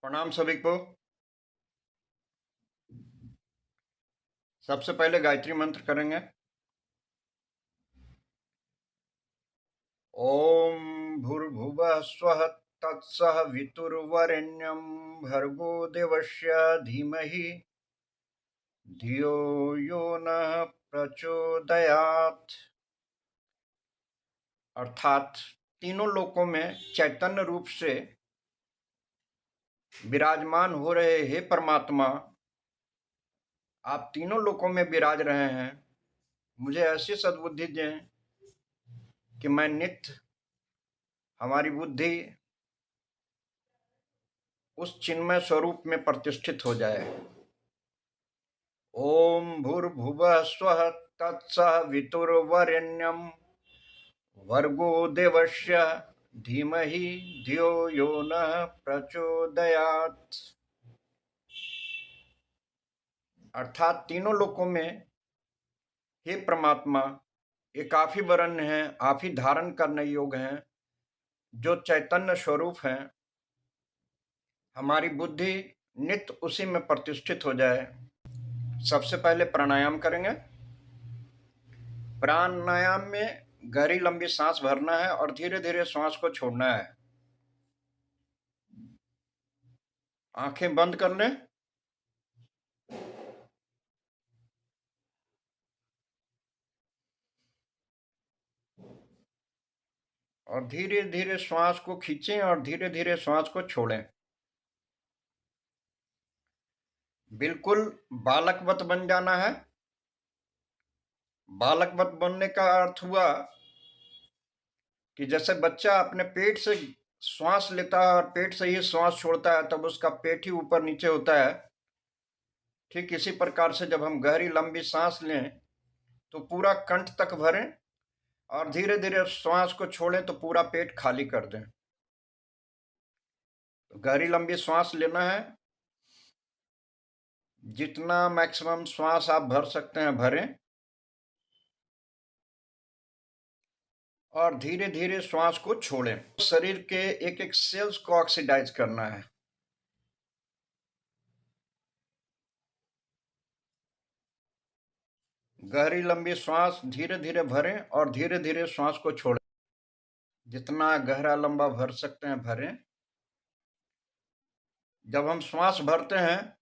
प्रणाम सभी को। सबसे पहले गायत्री मंत्र करेंगे। ओम भूर्भुवः स्वः तत्सवितुर्वरेण्यं भर्गो देवस्य धीमहि धियो यो नः प्रचोदयात्। अर्थात तीनों लोकों में चैतन्य रूप से विराजमान हो रहे हे परमात्मा, आप तीनों लोकों में विराज रहे हैं। मुझे ऐसी सद्बुद्धि दें कि मैं नित्य हमारी बुद्धि उस चिन्मय स्वरूप में प्रतिष्ठित हो जाए। ओम भूर्भुवः स्वः तत्सवितुर्वरेण्यं भर्गो देवस्य धीमहि धियो यो नः प्रचोदयात्। अर्थात तीनों लोकों में हे परमात्मा, ये काफी वरण्य हैं, आप ही धारण करने योग्य हैं, जो चैतन्य स्वरूप हैं। हमारी बुद्धि नित्य उसी में प्रतिष्ठित हो जाए। सबसे पहले प्राणायाम करेंगे। प्राणायाम में गहरी लंबी सांस भरना है और धीरे धीरे सांस को छोड़ना है। आंखें बंद कर लें और धीरे धीरे श्वास को खींचें और धीरे धीरे श्वास को छोड़ें। बिल्कुल बालकवत बन जाना है। बालकवत बनने का अर्थ हुआ कि जैसे बच्चा अपने पेट से श्वास लेता है और पेट से ही श्वास छोड़ता है, तब उसका पेट ही ऊपर नीचे होता है। ठीक इसी प्रकार से जब हम गहरी लंबी सांस लें तो पूरा कंठ तक भरें और धीरे धीरे श्वास को छोड़ें तो पूरा पेट खाली कर दें। तो गहरी लंबी श्वास लेना है। जितना मैक्सिमम श्वास आप भर सकते हैं भरें और धीरे धीरे श्वास को छोड़ें। शरीर के एक एक सेल्स को ऑक्सीडाइज करना है। गहरी लंबी श्वास धीरे धीरे भरें और धीरे धीरे श्वास को छोड़ें। जितना गहरा लंबा भर सकते हैं भरें। जब हम श्वास भरते हैं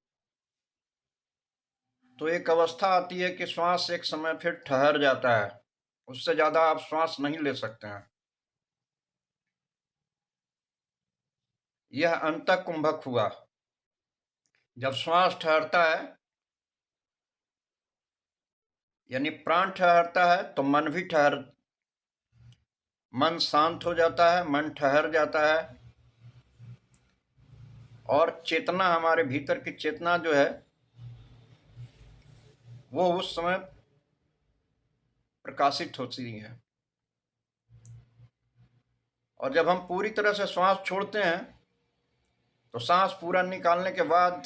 तो एक अवस्था आती है कि श्वास एक समय फिर ठहर जाता है, उससे ज्यादा आप श्वास नहीं ले सकते हैं। यह अंतः कुंभक हुआ। जब श्वास ठहरता है यानी प्राण ठहरता है तो मन शांत हो जाता है, मन ठहर जाता है और चेतना, हमारे भीतर की चेतना जो है वो उस समय प्रकाशित होती है। और जब हम पूरी तरह से श्वास छोड़ते हैं तो सांस पूरा निकालने के बाद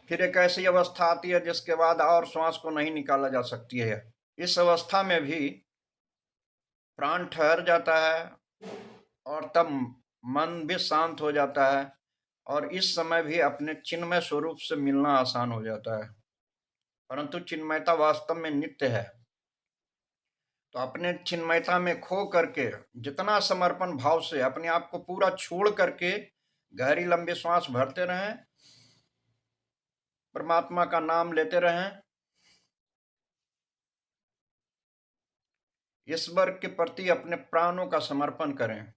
फिर एक ऐसी अवस्था आती है जिसके बाद और श्वास को नहीं निकाला जा सकती है। इस अवस्था में भी प्राण ठहर जाता है और तब मन भी शांत हो जाता है और इस समय भी अपने चिन्मय स्वरूप से मिलना आसान हो जाता है। परंतु चिन्मयता वास्तव में नित्य है। तो अपने चिन्मयता में खो करके जितना समर्पण भाव से अपने आप को पूरा छोड़ करके गहरी लंबी श्वास भरते रहें, परमात्मा का नाम लेते रहें, ईश्वर के प्रति अपने प्राणों का समर्पण करें।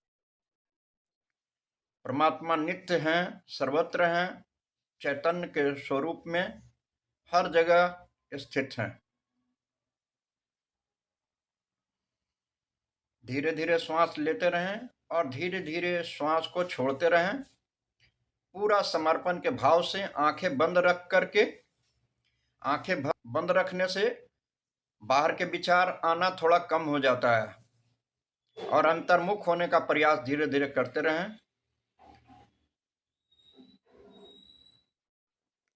परमात्मा नित्य हैं, सर्वत्र हैं, चैतन्य के स्वरूप में हर जगह स्थित हैं। धीरे धीरे श्वास लेते रहें और धीरे धीरे श्वास को छोड़ते रहें। पूरा समर्पण के भाव से आंखें बंद रख करके, आंखें बंद रखने से बाहर के विचार आना थोड़ा कम हो जाता है और अंतर्मुख होने का प्रयास धीरे धीरे करते रहें।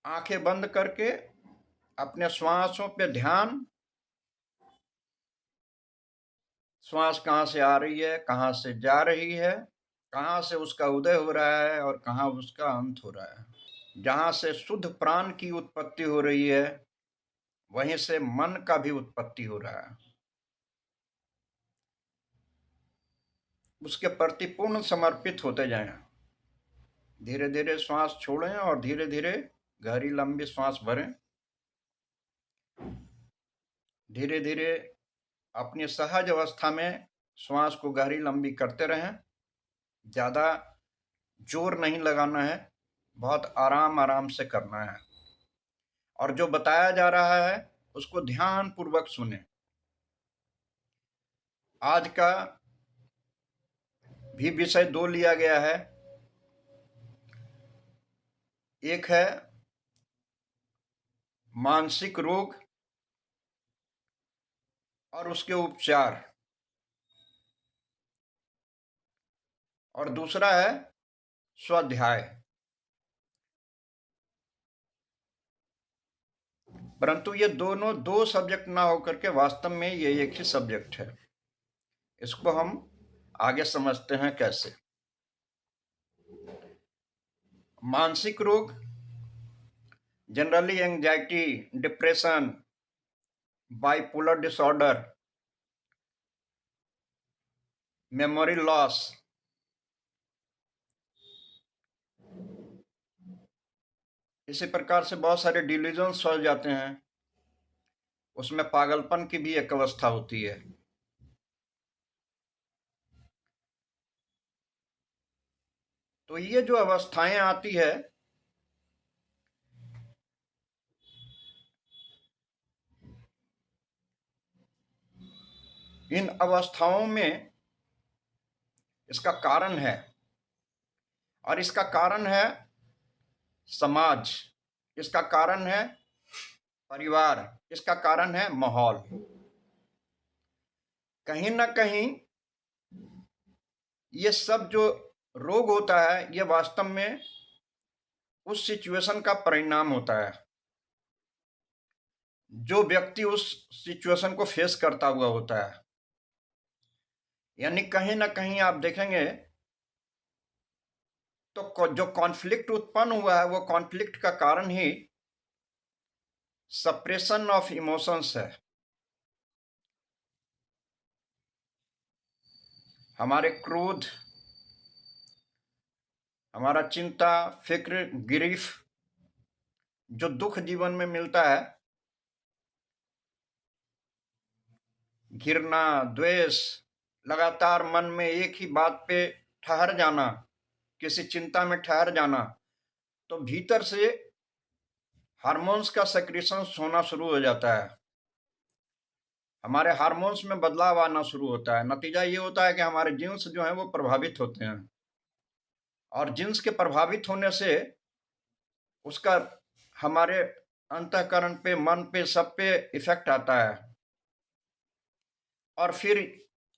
आंखें बंद करके अपने श्वासों पे ध्यान, श्वास कहाँ से आ रही है, कहाँ से जा रही है, कहाँ से उसका उदय हो रहा है और कहाँ उसका अंत हो रहा है। जहाँ से शुद्ध प्राण की उत्पत्ति हो रही है, वहीं से मन का भी उत्पत्ति हो रहा है। उसके प्रति पूर्ण समर्पित होते जाएं। धीरे धीरे श्वास छोड़ें और धीरे धीरे गहरी लंबी श्वास भरें। धीरे धीरे अपनी सहज अवस्था में श्वास को गहरी लंबी करते रहें। ज़्यादा जोर नहीं लगाना है, बहुत आराम आराम से करना है। और जो बताया जा रहा है उसको ध्यान पूर्वक सुने। आज का भी विषय दो लिया गया है। एक है मानसिक रोग और उसके उपचार, और दूसरा है स्वाध्याय। परंतु ये दोनों दो सब्जेक्ट ना होकर के वास्तव में ये एक ही सब्जेक्ट है। इसको हम आगे समझते हैं कैसे। मानसिक रोग generally anxiety, depression, bipolar disorder, memory loss, इसी प्रकार से बहुत सारे डिल्यूजन्स हो जाते हैं। उसमें पागलपन की भी एक अवस्था होती है। तो ये जो अवस्थाएं आती है, इन अवस्थाओं में इसका कारण है, और इसका कारण है समाज, इसका कारण है परिवार, इसका कारण है माहौल। कहीं ना कहीं ये सब जो रोग होता है ये वास्तव में उस सिचुएशन का परिणाम होता है जो व्यक्ति उस सिचुएशन को फेस करता हुआ होता है। यानी कहीं ना कहीं आप देखेंगे तो जो कॉन्फ्लिक्ट उत्पन्न हुआ है वो कॉन्फ्लिक्ट का कारण ही सप्रेशन ऑफ इमोशंस है। हमारे क्रोध, हमारा चिंता, फिक्र, गिरीफ, जो दुख जीवन में मिलता है, घृणा, द्वेष, लगातार मन में एक ही बात पे ठहर जाना, किसी चिंता में ठहर जाना, तो भीतर से हार्मोन्स का सेक्रेशन होना शुरू हो जाता है। हमारे हार्मोन्स में बदलाव आना शुरू होता है। नतीजा ये होता है कि हमारे जीन्स जो हैं वो प्रभावित होते हैं, और जीन्स के प्रभावित होने से उसका हमारे अंतःकरण पे, मन पे, सब पे इफेक्ट आता है, और फिर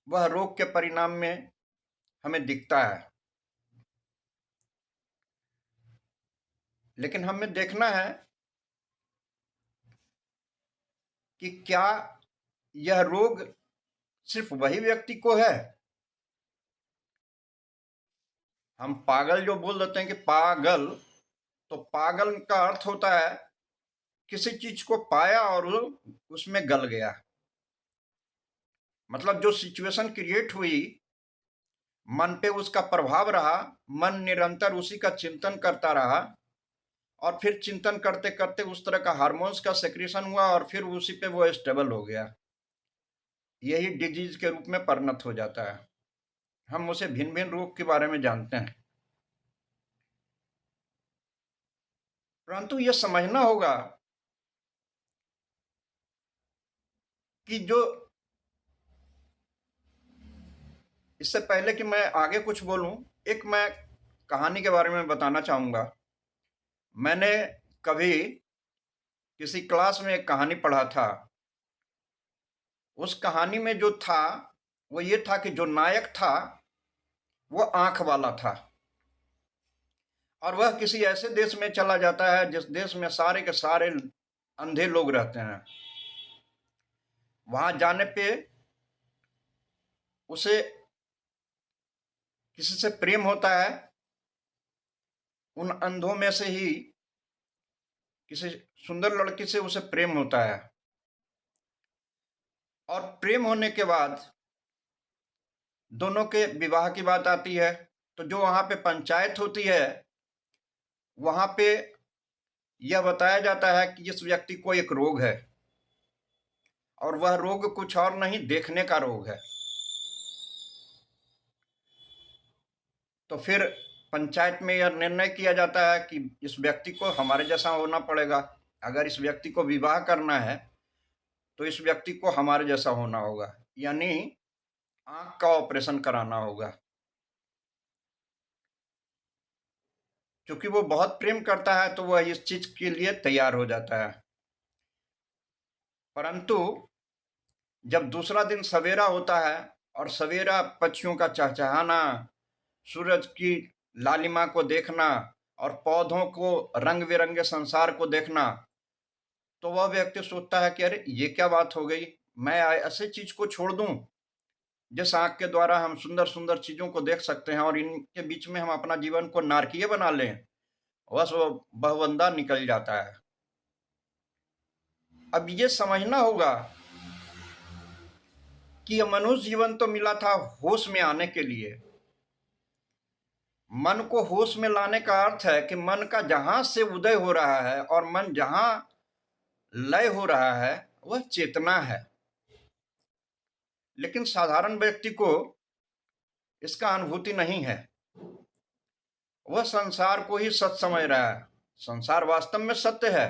वह रोग के परिणाम में हमें दिखता है। लेकिन हमें देखना है कि क्या यह रोग सिर्फ वही व्यक्ति को है। हम पागल जो बोल देते हैं कि पागल, तो पागल का अर्थ होता है किसी चीज को पाया और उसमें गल गया। मतलब जो सिचुएशन क्रिएट हुई, मन पे उसका प्रभाव रहा, मन निरंतर उसी का चिंतन करता रहा, और फिर चिंतन करते करते उस तरह का हार्मोन्स का सेक्रेशन हुआ, और फिर उसी पे वो स्टेबल हो गया। यही डिजीज के रूप में परिणत हो जाता है। हम उसे भिन्न भिन्न रोग के बारे में जानते हैं। परंतु यह समझना होगा कि जो, इससे पहले कि मैं आगे कुछ बोलूं, एक मैं कहानी के बारे में बताना चाहूंगा। मैंने कभी किसी क्लास में एक कहानी पढ़ा था। उस कहानी में जो था वो ये था कि जो नायक था वो आंख वाला था, और वह किसी ऐसे देश में चला जाता है जिस देश में सारे के सारे अंधे लोग रहते हैं। वहां जाने पे उसे किसी से प्रेम होता है, उन अंधों में से ही किसी सुंदर लड़की से उसे प्रेम होता है, और प्रेम होने के बाद दोनों के विवाह की बात आती है, तो जो वहां पे पंचायत होती है, वहां पे यह बताया जाता है कि इस व्यक्ति को एक रोग है, और वह रोग कुछ और नहीं, देखने का रोग है। तो फिर पंचायत में यह निर्णय किया जाता है कि इस व्यक्ति को हमारे जैसा होना पड़ेगा। अगर इस व्यक्ति को विवाह करना है तो इस व्यक्ति को हमारे जैसा होना होगा, यानी आंख का ऑपरेशन कराना होगा। क्योंकि वो बहुत प्रेम करता है तो वह इस चीज के लिए तैयार हो जाता है। परंतु जब दूसरा दिन सवेरा होता है और सवेरा पक्षियों का चहचहाना, सूरज की लालिमा को देखना और पौधों को रंग बिरंगे संसार को देखना, तो वह व्यक्ति सोचता है कि अरे ये क्या बात हो गई, मैं ऐसे चीज को छोड़ दूं जिस आंख के द्वारा हम सुंदर सुंदर चीजों को देख सकते हैं, और इनके बीच में हम अपना जीवन को नारकीय बना लें। बस वो बहुबंदा निकल जाता है। अब ये समझना होगा कि यह मनुष्य जीवन तो मिला था होश में आने के लिए। मन को होश में लाने का अर्थ है कि मन का जहां से उदय हो रहा है और मन जहां लय हो रहा है वह चेतना है। लेकिन साधारण व्यक्ति को इसका अनुभूति नहीं है। वह संसार को ही सत्य समझ रहा है। संसार वास्तव में सत्य है,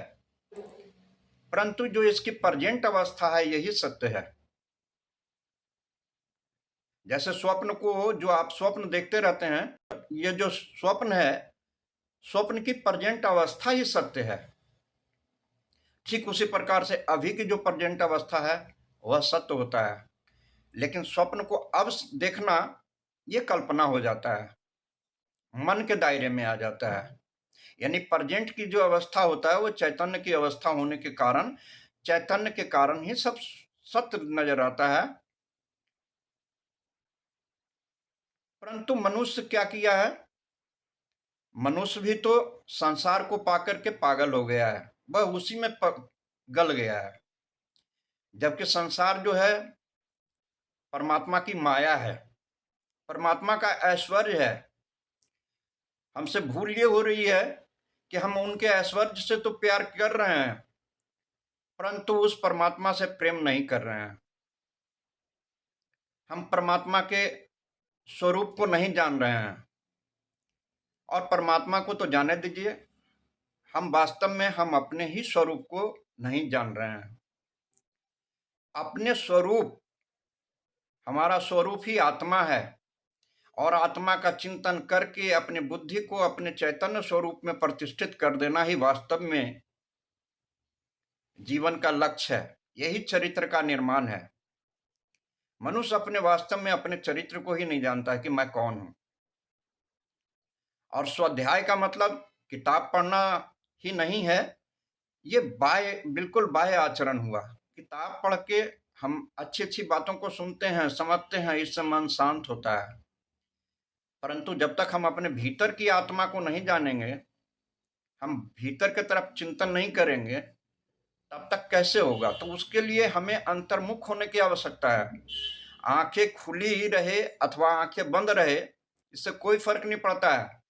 परंतु जो इसकी प्रेजेंट अवस्था है यही सत्य है। जैसे स्वप्न को, जो आप स्वप्न देखते रहते हैं, ये जो स्वप्न है, स्वप्न की प्रेजेंट अवस्था ही सत्य है। ठीक उसी प्रकार से अभी की जो प्रेजेंट अवस्था है वह सत्य होता है, लेकिन स्वप्न को अब देखना ये कल्पना हो जाता है, मन के दायरे में आ जाता है। यानी प्रेजेंट की जो अवस्था होता है वो चैतन्य की अवस्था होने के कारण, चैतन्य के कारण ही सब सत्य नजर आता है। परंतु मनुष्य क्या किया है? मनुष्य भी तो संसार को पाकर के पागल हो गया है, वह उसी में गल गया है। जबकि संसार जो है परमात्मा की माया है, परमात्मा का ऐश्वर्य है। हमसे भूल ये हो रही है कि हम उनके ऐश्वर्य से तो प्यार कर रहे हैं, परंतु उस परमात्मा से प्रेम नहीं कर रहे हैं। हम परमात्मा के स्वरूप को नहीं जान रहे हैं, और परमात्मा को तो जाने दीजिए, हम वास्तव में हम अपने ही स्वरूप को नहीं जान रहे हैं। अपने स्वरूप, हमारा स्वरूप ही आत्मा है, और आत्मा का चिंतन करके अपनी बुद्धि को अपने चैतन्य स्वरूप में प्रतिष्ठित कर देना ही वास्तव में जीवन का लक्ष्य है। यही चरित्र का निर्माण है। मनुष्य अपने वास्तव में अपने चरित्र को ही नहीं जानता है कि मैं कौन हूं। और स्वाध्याय का मतलब किताब पढ़ना ही नहीं है, ये बिल्कुल बाह्य आचरण हुआ। किताब पढ़ के हम अच्छी अच्छी बातों को सुनते हैं, समझते हैं, इससे मन शांत होता है, परंतु जब तक हम अपने भीतर की आत्मा को नहीं जानेंगे, हम भीतर की तरफ चिंतन नहीं करेंगे, तब तक कैसे होगा? तो उसके लिए हमें अंतर्मुख होने की आवश्यकता है। आंखें खुली रहे अथवा आंखें बंद रहे, इससे कोई फर्क नहीं पड़ता है।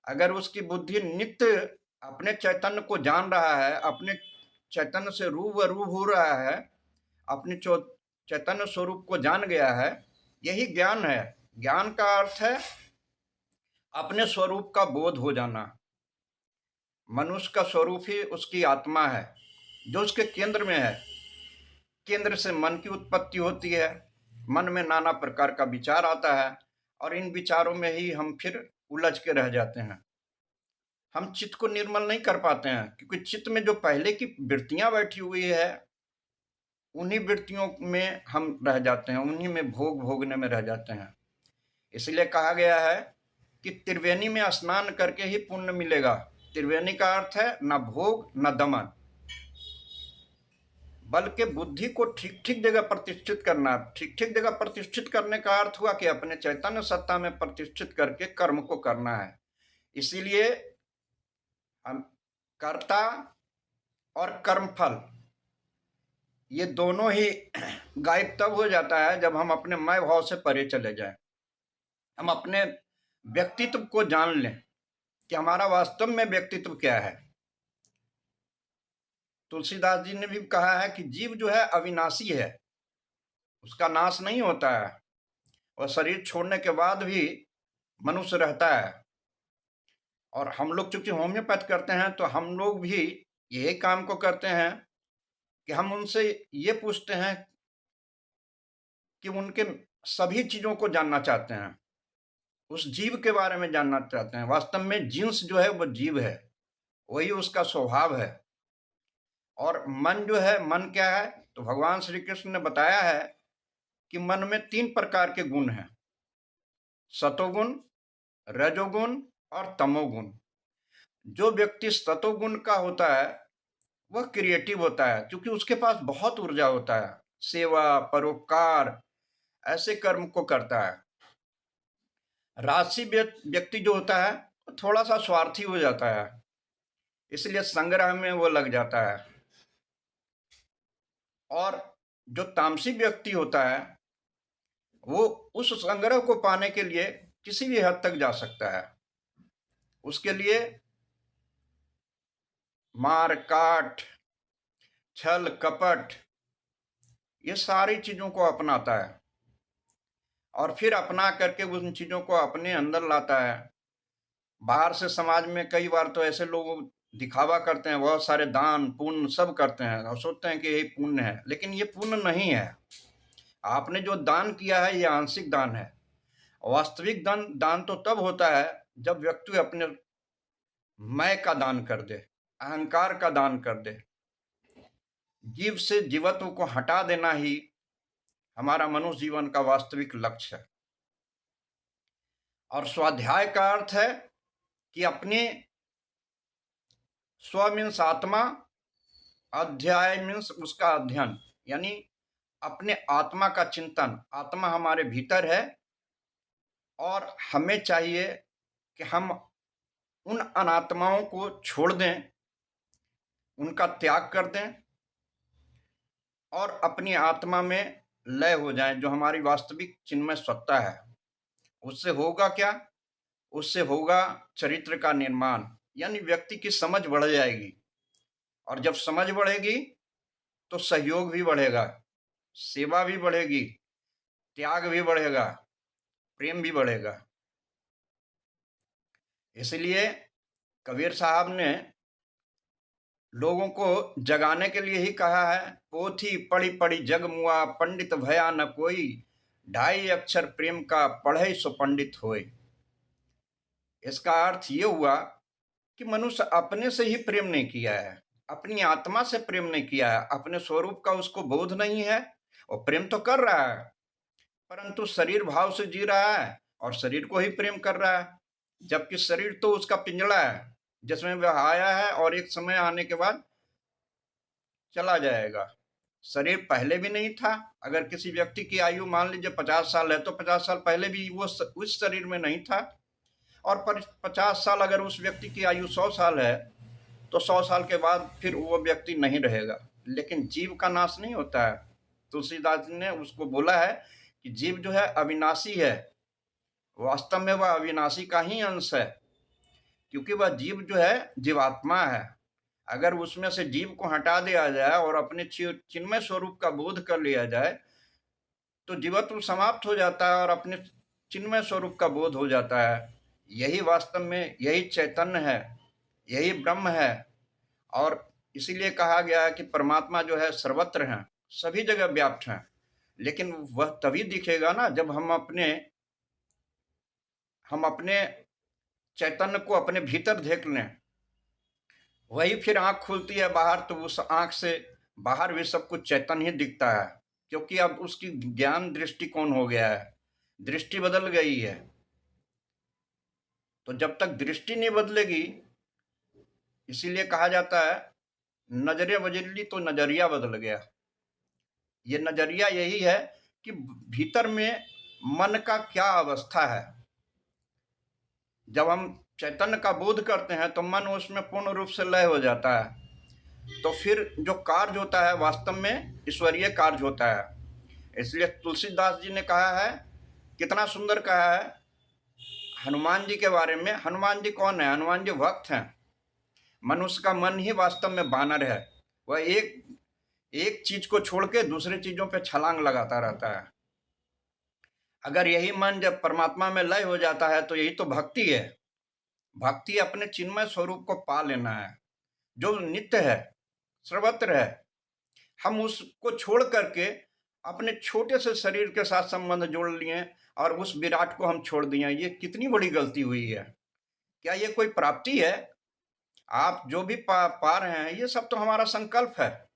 अगर उसकी बुद्धि नित्य अपने चैतन्य को जान रहा है, अपने चैतन्य से रूबरू हो रहा है, अपने चैतन्य स्वरूप को जान गया है, यही ज्ञान है। ज्ञान का अर्थ है अपने स्वरूप का बोध हो जाना। मनुष्य का स्वरूप ही उसकी आत्मा है, जो उसके केंद्र में है। केंद्र से मन की उत्पत्ति होती है, मन में नाना प्रकार का विचार आता है, और इन विचारों में ही हम फिर उलझ के रह जाते हैं। हम चित्त को निर्मल नहीं कर पाते हैं, क्योंकि चित्त में जो पहले की वृत्तियां बैठी हुई है, उन्हीं वृत्तियों में हम रह जाते हैं, उन्हीं में भोगने में रह जाते हैं। इसलिए कहा गया है कि त्रिवेणी में स्नान करके ही पुण्य मिलेगा। त्रिवेणी का अर्थ है न भोग न दमन। बल्कि बुद्धि को ठीक ठीक जगह प्रतिष्ठित करना। ठीक ठीक जगह प्रतिष्ठित करने का अर्थ हुआ कि अपने चैतन्य सत्ता में प्रतिष्ठित करके कर्म को करना है। इसीलिए हम कर्ता और कर्मफल ये दोनों ही गायब तब हो जाता है जब हम अपने मैं भाव से परे चले जाएं। हम अपने व्यक्तित्व को जान लें कि हमारा वास्तव में व्यक्तित्व क्या है। तुलसीदास जी ने भी कहा है कि जीव जो है अविनाशी है, उसका नाश नहीं होता है, और शरीर छोड़ने के बाद भी मनुष्य रहता है। और हम लोग चूंकि होम्योपैथ करते हैं तो हम लोग भी यही काम को करते हैं कि हम उनसे ये पूछते हैं कि उनके सभी चीजों को जानना चाहते हैं, उस जीव के बारे में जानना चाहते हैं। वास्तव में जीन्स जो है वो जीव है, वही उसका स्वभाव है। और मन जो है, मन क्या है? तो भगवान श्री कृष्ण ने बताया है कि मन में 3 प्रकार के गुण हैं, सतोगुण, रजोगुण और तमोगुण। जो व्यक्ति सतोगुण का होता है वह क्रिएटिव होता है, क्योंकि उसके पास बहुत ऊर्जा होता है, सेवा, परोपकार ऐसे कर्म को करता है। राजसी व्यक्ति जो होता है वो थोड़ा सा स्वार्थी हो जाता है, इसलिए संग्रह में वो लग जाता है। और जो तामसी व्यक्ति होता है वो उस संग्रह को पाने के लिए किसी भी हद तक जा सकता है। उसके लिए मार काट, छल कपट, ये सारी चीजों को अपनाता है और फिर अपना करके उन चीजों को अपने अंदर लाता है। बाहर से समाज में कई बार तो ऐसे लोग दिखावा करते हैं, बहुत सारे दान पुण्य सब करते हैं और सोचते हैं कि यही पुण्य है, लेकिन ये पुण्य नहीं है। आपने जो दान किया है ये आंशिक दान है। वास्तविक दान दान तो तब होता है जब व्यक्ति अपने मैं का दान कर दे, अहंकार का दान कर दे। जीव से जीवत्व को हटा देना ही हमारा मनुष्य जीवन का वास्तविक लक्ष्य है। और स्वाध्याय का अर्थ है कि अपने स्व मीन्स आत्मा, अध्याय मीन्स उसका अध्ययन, यानी अपने आत्मा का चिंतन। आत्मा हमारे भीतर है और हमें चाहिए कि हम उन अनात्माओं को छोड़ दें, उनका त्याग कर दें और अपनी आत्मा में लय हो जाएं, जो हमारी वास्तविक चिन्मय सत्ता है। उससे होगा क्या? उससे होगा चरित्र का निर्माण, यानी व्यक्ति की समझ बढ़ जाएगी। और जब समझ बढ़ेगी तो सहयोग भी बढ़ेगा, सेवा भी बढ़ेगी, त्याग भी बढ़ेगा, प्रेम भी बढ़ेगा। इसलिए कबीर साहब ने लोगों को जगाने के लिए ही कहा है, पोथी पढ़ी पढ़ी जग मुआ, पंडित भया न कोई, 2.5 अक्षर प्रेम का पढ़े सो पंडित होए। इसका अर्थ ये हुआ कि मनुष्य अपने से ही प्रेम नहीं किया है, अपनी आत्मा से प्रेम नहीं किया है, अपने स्वरूप का उसको बोध नहीं है। और प्रेम तो कर रहा है, परंतु शरीर भाव से जी रहा है और शरीर को ही प्रेम कर रहा है, जबकि शरीर तो उसका पिंजड़ा है जिसमें वह आया है और एक समय आने के बाद चला जाएगा। शरीर पहले भी नहीं था। अगर किसी व्यक्ति की आयु मान लीजिए 50 साल है तो 50 साल पहले भी वो उस शरीर में नहीं था, और 50 साल अगर उस व्यक्ति की आयु 100 साल है तो 100 साल के बाद फिर वो व्यक्ति नहीं रहेगा। लेकिन जीव का नाश नहीं होता है। तुलसीदास ने उसको बोला है कि जीव जो है अविनाशी है, वास्तव में वह अविनाशी का ही अंश है, क्योंकि वह जीव जो है जीवात्मा है। अगर उसमें से जीव को हटा दिया जाए और अपने चिन्मय स्वरूप का बोध कर लिया जाए तो जीवत्व समाप्त हो जाता है और अपने चिन्मय स्वरूप का बोध हो जाता है। यही वास्तव में यही चैतन्य है, यही ब्रह्म है। और इसीलिए कहा गया है कि परमात्मा जो है सर्वत्र है, सभी जगह व्याप्त है। लेकिन वह तभी दिखेगा ना जब हम अपने चैतन्य को अपने भीतर देख लें। वही फिर आंख खुलती है बाहर, तो उस आंख से बाहर भी सब कुछ चैतन्य ही दिखता है, क्योंकि अब उसकी ज्ञान दृष्टिकोण हो गया है, दृष्टि बदल गई है। तो जब तक दृष्टि नहीं बदलेगी, इसीलिए कहा जाता है नजरें बदली तो नजरिया बदल गया। ये नजरिया यही है कि भीतर में मन का क्या अवस्था है। जब हम चैतन्य का बोध करते हैं तो मन उसमें पूर्ण रूप से लय हो जाता है, तो फिर जो कार्य होता है वास्तव में ईश्वरीय कार्य होता है। इसलिए तुलसीदास जी ने कहा है, कितना सुंदर कहा है हनुमान जी के बारे में। हनुमान जी कौन है? हनुमान जी भक्त हैं। मनुष्य का मन ही वास्तव में बानर है। वह एक एक चीज को छोड़ के दूसरी चीजों पे छलांग लगाता रहता है। अगर यही मन जब परमात्मा में लय हो जाता है तो यही तो भक्ति है। भक्ति अपने चिन्मय स्वरूप को पा लेना है, जो नित्य है, सर्वत्र है। हम उसको छोड़ करके अपने छोटे से शरीर के साथ संबंध जोड़ लिए और उस विराट को हम छोड़ दिए। ये कितनी बड़ी गलती हुई है। क्या ये कोई प्राप्ति है? आप जो भी पा रहे हैं ये सब तो हमारा संकल्प है,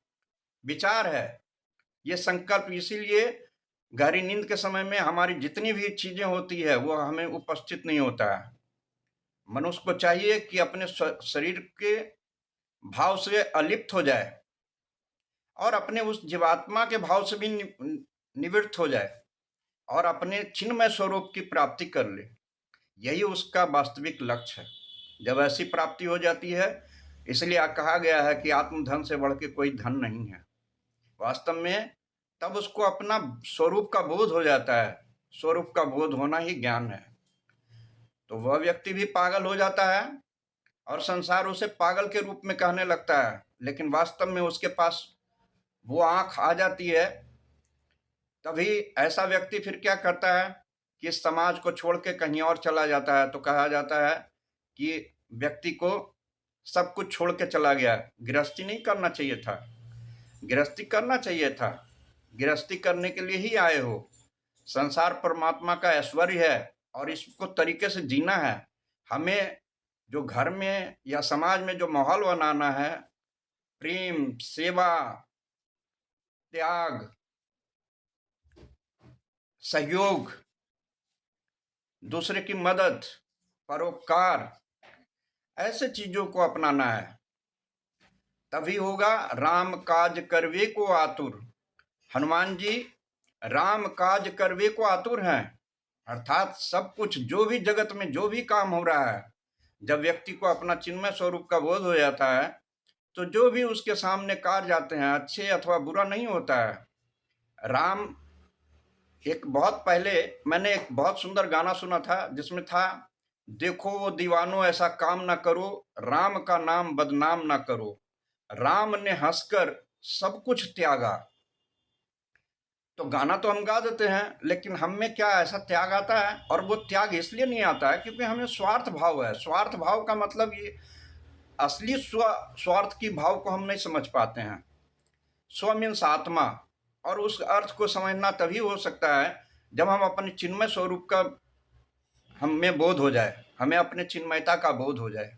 विचार है। ये संकल्प इसीलिए गहरी नींद के समय में हमारी जितनी भी चीजें होती है वो हमें उपस्थित नहीं होता है। मनुष्य को चाहिए कि अपने शरीर के भाव से अलिप्त हो जाए और अपने उस जीवात्मा के भाव से भी निवृत्त हो जाए और अपने चिन्मय स्वरूप की प्राप्ति कर ले। यही उसका वास्तविक लक्ष्य है। जब ऐसी प्राप्ति हो जाती है, इसलिए कहा गया है कि आत्मधन से बढ़ के कोई धन नहीं है। वास्तव में तब उसको अपना स्वरूप का बोध हो जाता है। स्वरूप का बोध होना ही ज्ञान है। तो वह व्यक्ति भी पागल हो जाता है और संसार उसे पागल के रूप में कहने लगता है, लेकिन वास्तव में उसके पास वो आंख आ जाती है। तभी ऐसा व्यक्ति फिर क्या करता है कि इस समाज को छोड़ के कहीं और चला जाता है। तो कहा जाता है कि व्यक्ति को सब कुछ छोड़ के चला गया। गृहस्थी नहीं करना चाहिए था, गृहस्थी करना चाहिए था। गृहस्थी करने के लिए ही आए हो। संसार परमात्मा का ऐश्वर्य है और इसको तरीके से जीना है। हमें जो घर में या समाज में जो माहौल बनाना है, प्रेम, सेवा, त्याग, सहयोग, दूसरे की मदद, परोपकार, ऐसे चीजों को अपनाना है। तभी होगा राम काज करवे को आतुर। हनुमान जी राम काज करवे को आतुर हैं। अर्थात सब कुछ, जो भी जगत में जो भी काम हो रहा है, जब व्यक्ति को अपना चिन्मय स्वरूप का बोध हो जाता है तो जो भी उसके सामने कार्य जाते हैं, अच्छे अथवा बुरा नहीं होता है। राम, एक बहुत पहले मैंने एक बहुत सुंदर गाना सुना था जिसमें था, देखो वो दीवानों ऐसा काम ना करो, राम का नाम बदनाम ना करो, राम ने हंसकर सब कुछ त्यागा। तो गाना तो हम गा देते हैं, लेकिन हम में क्या ऐसा त्याग आता है? और वो त्याग इसलिए नहीं आता है क्योंकि हमें स्वार्थ भाव है। स्वार्थ भाव का मतलब ये असली स्वार्थ की भाव को हम नहीं समझ पाते हैं। स्व मीन्स आत्मा, और उस अर्थ को समझना तभी हो सकता है जब हम अपने चिन्मय स्वरूप का हमें बोध हो जाए, हमें अपने चिन्मयता का बोध हो जाए।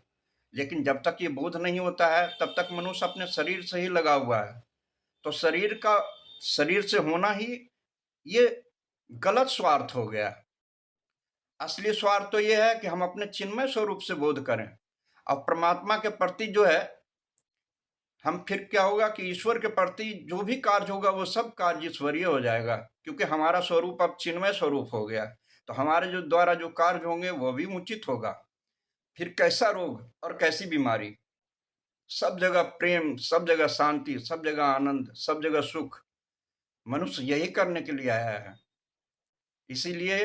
लेकिन जब तक ये बोध नहीं होता है तब तक मनुष्य अपने शरीर से ही लगा हुआ है। तो शरीर से होना ही ये गलत स्वार्थ हो गया। असली स्वार्थ तो ये है कि हम अपने चिन्मय स्वरूप से बोध करें। अब परमात्मा के प्रति जो है, हम फिर क्या होगा कि ईश्वर के प्रति जो भी कार्य होगा वो सब कार्य ईश्वरीय हो जाएगा, क्योंकि हमारा स्वरूप अब चिन्मय स्वरूप हो गया। तो हमारे जो द्वारा जो कार्य होंगे वो भी उचित होगा। फिर कैसा रोग और कैसी बीमारी, सब जगह प्रेम, सब जगह शांति, सब जगह आनंद, सब जगह सुख। मनुष्य यही करने के लिए आया है। इसीलिए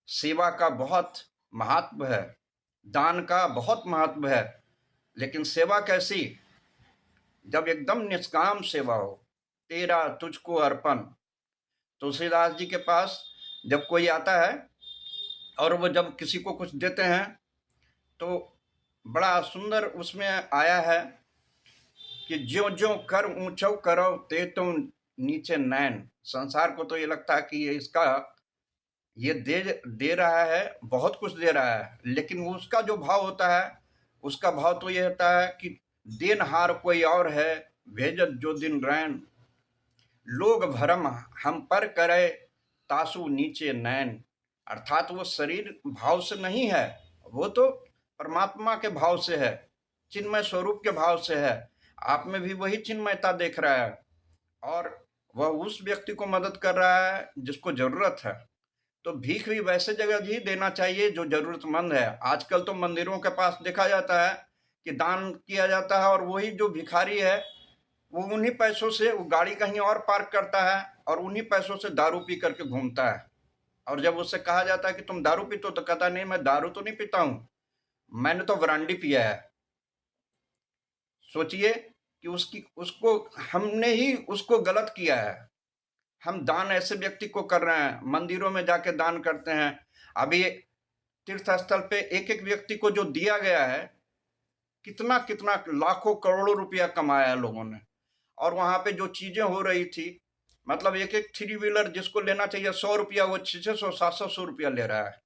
सेवा का बहुत महत्व है, दान का बहुत महत्व है। लेकिन सेवा कैसी? जब एकदम निष्काम सेवा हो, तेरा तुझको अर्पण। तुलसीदास जी के पास जब कोई आता है और वो जब किसी को कुछ देते हैं तो बड़ा सुंदर उसमें आया है कि ज्यों ज्यों कर ऊंचो करो ते तो नीचे नैन। संसार को तो ये लगता है कि ये दे रहा है, बहुत कुछ दे रहा है, लेकिन उसका जो भाव होता है, उसका भाव तो ये होता है कि देनहार कोई और है, भेजत जो दिन रैन, लोग भरम हम पर करे तासु नीचे नैन। अर्थात वो शरीर भाव से नहीं है, वो तो परमात्मा के भाव से है, चिन्मय स्वरूप के भाव से है। आप में भी वही चिन्मयता देख रहा है और वह उस व्यक्ति को मदद कर रहा है जिसको जरूरत है। तो भीख भी वैसे जगह ही देना चाहिए जो जरूरतमंद है। आजकल तो मंदिरों के पास देखा जाता है कि दान किया जाता है, और वही जो भिखारी है वो उन्हीं पैसों से वो गाड़ी कहीं और पार्क करता है और उन्हीं पैसों से दारू पी करके घूमता है। और जब उससे कहा जाता है कि तुम दारू पीते हो, तो कहता नहीं, मैं दारू तो नहीं पीता हूं, मैंने तो ब्रांडी पिया है। सोचिए कि उसकी उसको हमने ही उसको गलत किया है। हम दान ऐसे व्यक्ति को कर रहे हैं, मंदिरों में जाके दान करते हैं। अभी तीर्थ स्थल पे एक एक व्यक्ति को जो दिया गया है, कितना कितना लाखों करोड़ों रुपया कमाया है लोगों ने। और वहां पे जो चीजें हो रही थी, मतलब एक एक थ्री व्हीलर जिसको लेना चाहिए 100 रुपया, वो 600 700 रुपया ले रहा है।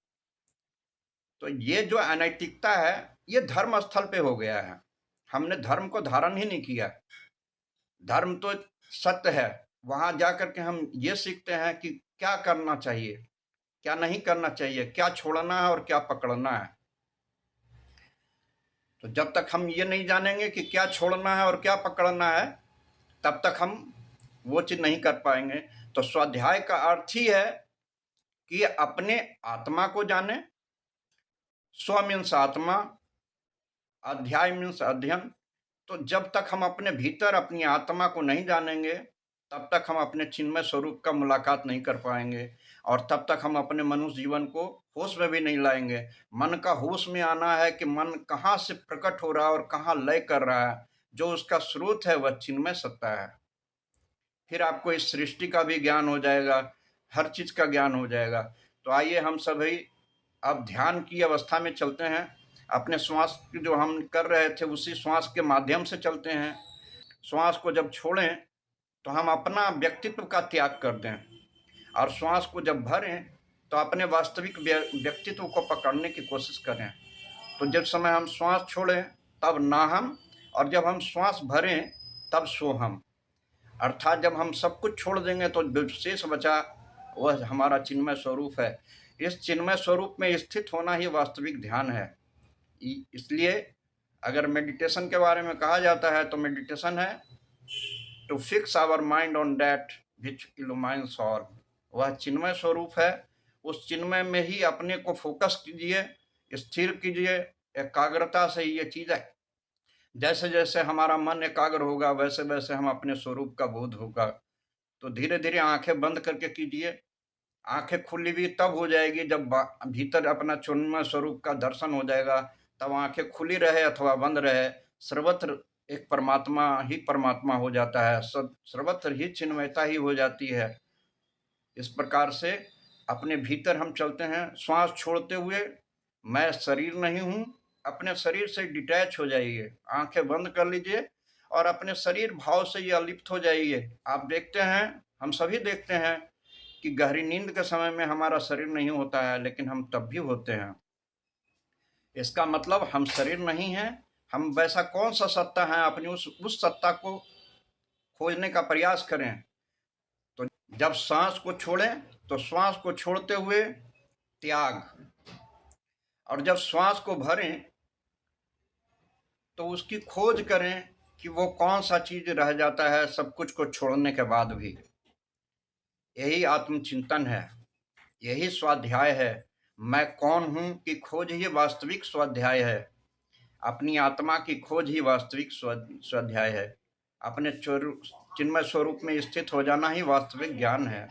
तो ये जो अनैतिकता है, ये धर्म स्थल पे हो गया है। हमने धर्म को धारण ही नहीं किया। धर्म तो सत्य है, वहां जाकर के हम ये सीखते हैं कि क्या करना चाहिए, क्या नहीं करना चाहिए, क्या छोड़ना है और क्या पकड़ना है। तो जब तक हम ये नहीं जानेंगे कि क्या छोड़ना है और क्या पकड़ना है, तब तक हम वो चीज नहीं कर पाएंगे। तो स्वाध्याय का अर्थ ही है कि अपने आत्मा को जाने। स्व मीन्स आत्मा, अध्याय मीन्स अध्ययन। तो जब तक हम अपने भीतर अपनी आत्मा को नहीं जानेंगे, तब तक हम अपने चिन्मय स्वरूप का मुलाकात नहीं कर पाएंगे, और तब तक हम अपने मनुष्य जीवन को होश में भी नहीं लाएंगे। मन का होश में आना है कि मन कहाँ से प्रकट हो रहा है और कहाँ लय कर रहा है। जो उसका स्रोत है वह चिन्मय सत्ता है। फिर आपको इस सृष्टि का भी ज्ञान हो जाएगा, हर चीज का ज्ञान हो जाएगा। तो आइए हम सभी अब ध्यान की अवस्था में चलते हैं। अपने श्वास जो हम कर रहे थे उसी श्वास के माध्यम से चलते हैं। श्वास को जब छोड़ें तो हम अपना व्यक्तित्व का त्याग कर दें, और श्वास को जब भरें तो अपने वास्तविक व्यक्तित्व को पकड़ने की कोशिश करें। तो जब समय हम श्वास छोड़ें तब ना हम, और जब हम श्वास भरें तब सो हम। अर्थात जब हम सब कुछ छोड़ देंगे तो जो शेष बचा वह हमारा चिन्मय स्वरूप है। इस चिन्मय स्वरूप में स्थित होना ही वास्तविक ध्यान है। इसलिए अगर मेडिटेशन के बारे में कहा जाता है तो मेडिटेशन है to fix our mind on that which illumines all. वह चिन्मय स्वरूप है। उस चिन्मय में ही अपने को फोकस कीजिए, स्थिर कीजिए। एकाग्रता से ये चीज है, जैसे जैसे हमारा मन एकाग्र होगा वैसे वैसे हम अपने स्वरूप का बोध होगा। तो धीरे धीरे आंखें बंद करके कीजिए। आंखें खुली भी तब हो जाएगी जब भीतर अपना चिन्मय स्वरूप का दर्शन हो जाएगा। तब आंखें खुली रहे अथवा बंद रहे, सर्वत्र एक परमात्मा ही परमात्मा हो जाता है, सर्वत्र ही चिन्मयता ही हो जाती है। इस प्रकार से अपने भीतर हम चलते हैं। श्वास छोड़ते हुए मैं शरीर नहीं हूं, अपने शरीर से डिटैच हो जाइए। आंखें बंद कर लीजिए और अपने शरीर भाव से ये अलिप्त हो जाइए। आप देखते हैं, हम सभी देखते हैं कि गहरी नींद के समय में हमारा शरीर नहीं होता है, लेकिन हम तब भी होते हैं। इसका मतलब हम शरीर नहीं हैं। हम वैसा कौन सा सत्ता है, अपनी उस सत्ता को खोजने का प्रयास करें। तो जब सांस को छोड़ें तो श्वास को छोड़ते हुए त्याग, और जब श्वास को भरें तो उसकी खोज करें कि वो कौन सा चीज रह जाता है सब कुछ को छोड़ने के बाद भी। यही आत्मचिंतन है, यही स्वाध्याय है। मैं कौन हूं की खोज ही वास्तविक स्वाध्याय है। अपनी आत्मा की खोज ही वास्तविक स्वाध्याय है। अपने चिन्मय स्वरूप में स्थित हो जाना ही वास्तविक ज्ञान है।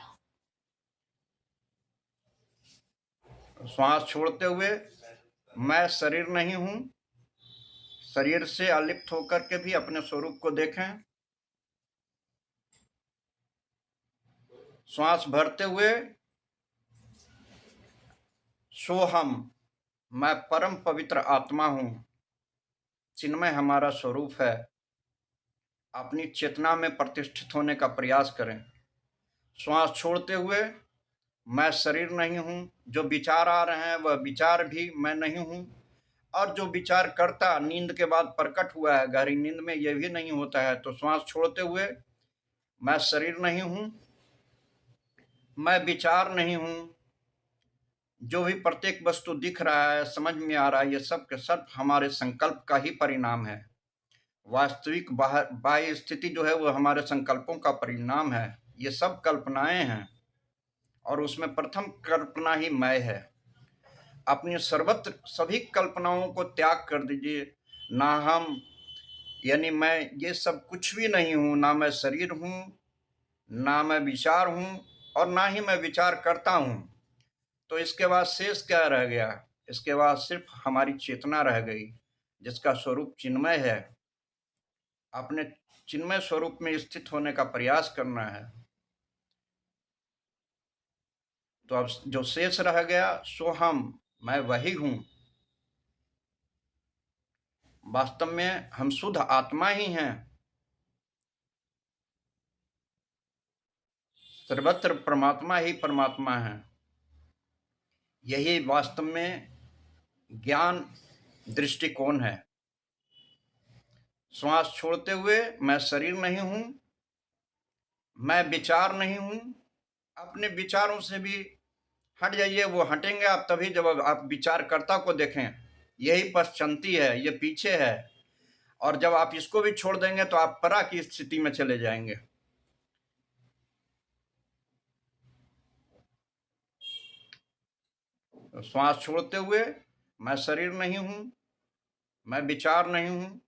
श्वास छोड़ते हुए मैं शरीर नहीं हूं, शरीर से अलिप्त होकर के भी अपने स्वरूप को देखें। श्वास भरते हुए सोहम, मैं परम पवित्र आत्मा हूं, चिन्मय हमारा स्वरूप है। अपनी चेतना में प्रतिष्ठित होने का प्रयास करें। श्वास छोड़ते हुए मैं शरीर नहीं हूं, जो विचार आ रहे हैं वह विचार भी मैं नहीं हूं, और जो विचार करता नींद के बाद प्रकट हुआ है, गहरी नींद में यह भी नहीं होता है। तो श्वास छोड़ते हुए मैं शरीर नहीं हूं, मैं विचार नहीं हूं, जो भी प्रत्येक वस्तु दिख रहा है समझ में आ रहा है, ये सब के सब हमारे संकल्प का ही परिणाम है। वास्तविक बाह्य स्थिति जो है वो हमारे संकल्पों का परिणाम है। ये सब कल्पनाएं हैं और उसमें प्रथम कल्पना ही मैं है। अपनी सर्वत्र सभी कल्पनाओं को त्याग कर दीजिए। ना हम यानी मैं ये सब कुछ भी नहीं हूँ, ना मैं शरीर हूँ, ना मैं विचार हूँ और ना ही मैं विचार करता हूँ। तो इसके बाद शेष क्या रह गया? इसके बाद सिर्फ हमारी चेतना रह गई, जिसका स्वरूप चिन्मय है। अपने चिन्मय स्वरूप में स्थित होने का प्रयास करना है। तो अब जो शेष रह गया सो मैं वही हूँ। वास्तव में हम शुद्ध आत्मा ही हैं। सर्वत्र परमात्मा ही परमात्मा है। यही वास्तव में ज्ञान दृष्टिकोण है। श्वास छोड़ते हुए मैं शरीर नहीं हूँ, मैं विचार नहीं हूँ। अपने विचारों से भी हट जाइए, वो हटेंगे आप तभी जब आप विचारकर्ता को देखें। यही पश्चंती है, ये पीछे है। और जब आप इसको भी छोड़ देंगे तो आप परा की स्थिति में चले जाएंगे। तो श्वास छोड़ते हुए मैं शरीर नहीं हूँ, मैं विचार नहीं हूँ,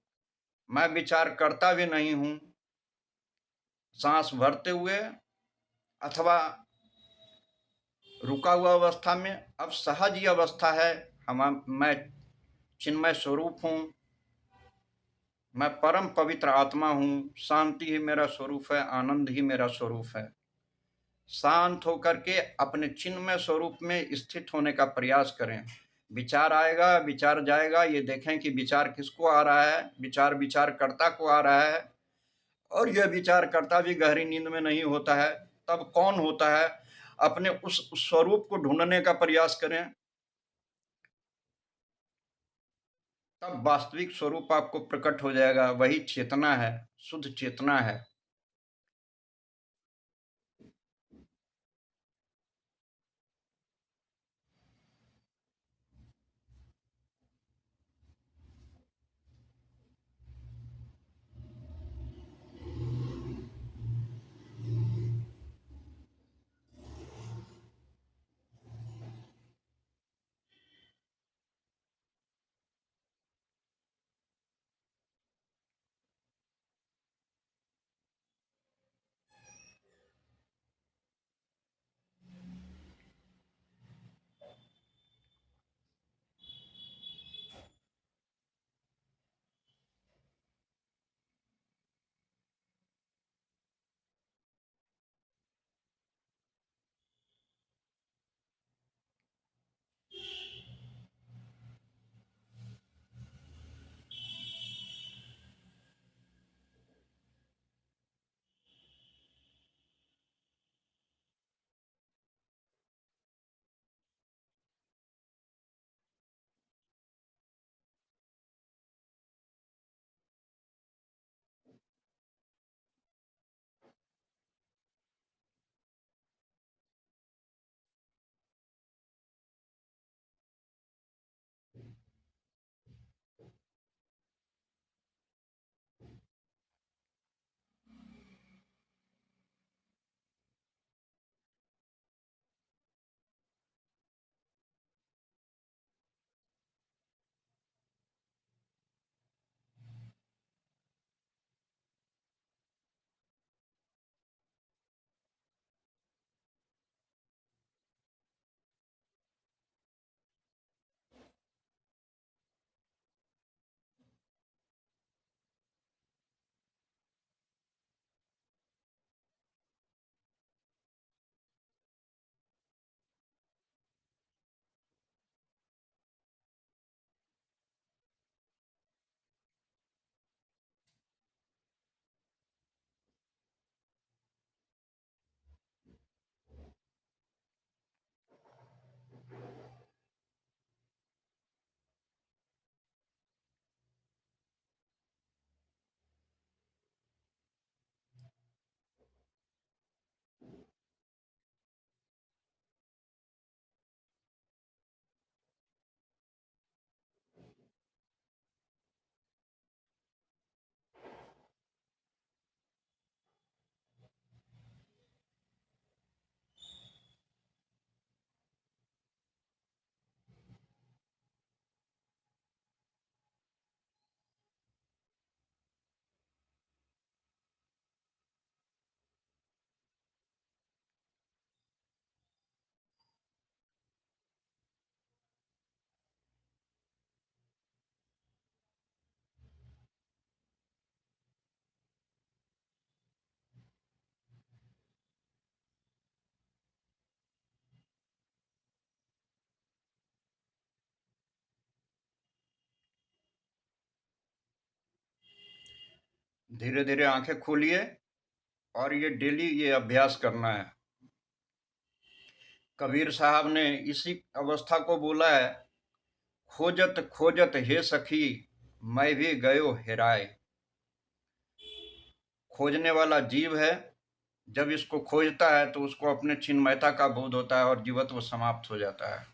मैं विचार करता भी नहीं हूँ। सांस भरते हुए अथवा रुका हुआ अवस्था में, अब सहज ही अवस्था है। मैं चिन्मय स्वरूप हूँ, मैं परम पवित्र आत्मा हूँ। शांति ही मेरा स्वरूप है, आनंद ही मेरा स्वरूप है। शांत होकर के अपने चिन्मय स्वरूप में स्थित होने का प्रयास करें। विचार आएगा, विचार जाएगा, ये देखें कि विचार किसको आ रहा है। विचार विचारकर्ता को आ रहा है। और यह विचारकर्ता भी गहरी नींद में नहीं होता है। तब कौन होता है? अपने उस स्वरूप को ढूंढने का प्रयास करें, तब वास्तविक स्वरूप आपको प्रकट हो जाएगा। वही चेतना है, शुद्ध चेतना है। धीरे धीरे आंखें खोलिए और ये डेली ये अभ्यास करना है। कबीर साहब ने इसी अवस्था को बोला है, खोजत खोजत हे सखी मैं भी गयो हेराए। खोजने वाला जीव है, जब इसको खोजता है तो उसको अपने चिन्मयता का बोध होता है और जीवत्व समाप्त हो जाता है।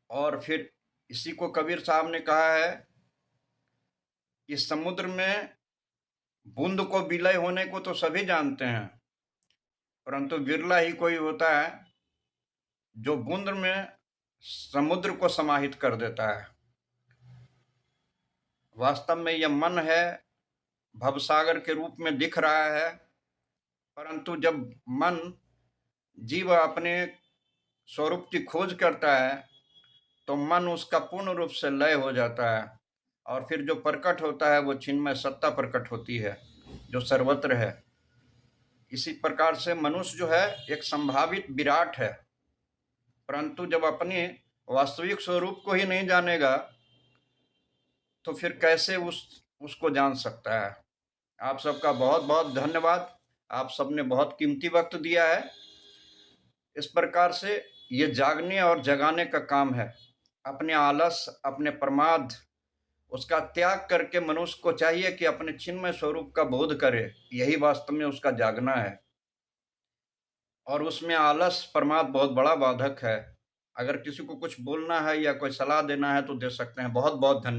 और फिर इसी को कबीर साहब ने कहा है कि समुद्र में बूंद को विलय होने को तो सभी जानते हैं, परंतु बिरला ही कोई होता है जो बूंद में समुद्र को समाहित कर देता है। वास्तव में यह मन है, भवसागर के रूप में दिख रहा है, परंतु जब मन जीव अपने स्वरूप की खोज करता है तो मन उसका पूर्ण रूप से लय हो जाता है और फिर जो प्रकट होता है वो चिन्मय सत्ता प्रकट होती है जो सर्वत्र है। इसी प्रकार से मनुष्य जो है एक संभावित विराट है, परंतु जब अपने वास्तविक स्वरूप को ही नहीं जानेगा तो फिर कैसे उसको जान सकता है। आप सबका बहुत बहुत धन्यवाद। आप सबने बहुत कीमती वक्त दिया है। इस प्रकार से ये जागने और जगाने का काम है। अपने आलस, अपने प्रमाद, उसका त्याग करके मनुष्य को चाहिए कि अपने चिन्मय स्वरूप का बोध करे। यही वास्तव में उसका जागना है और उसमें आलस, प्रमाद बहुत बड़ा बाधक है। अगर किसी को कुछ बोलना है या कोई सलाह देना है तो दे सकते हैं। बहुत बहुत धन्यवाद।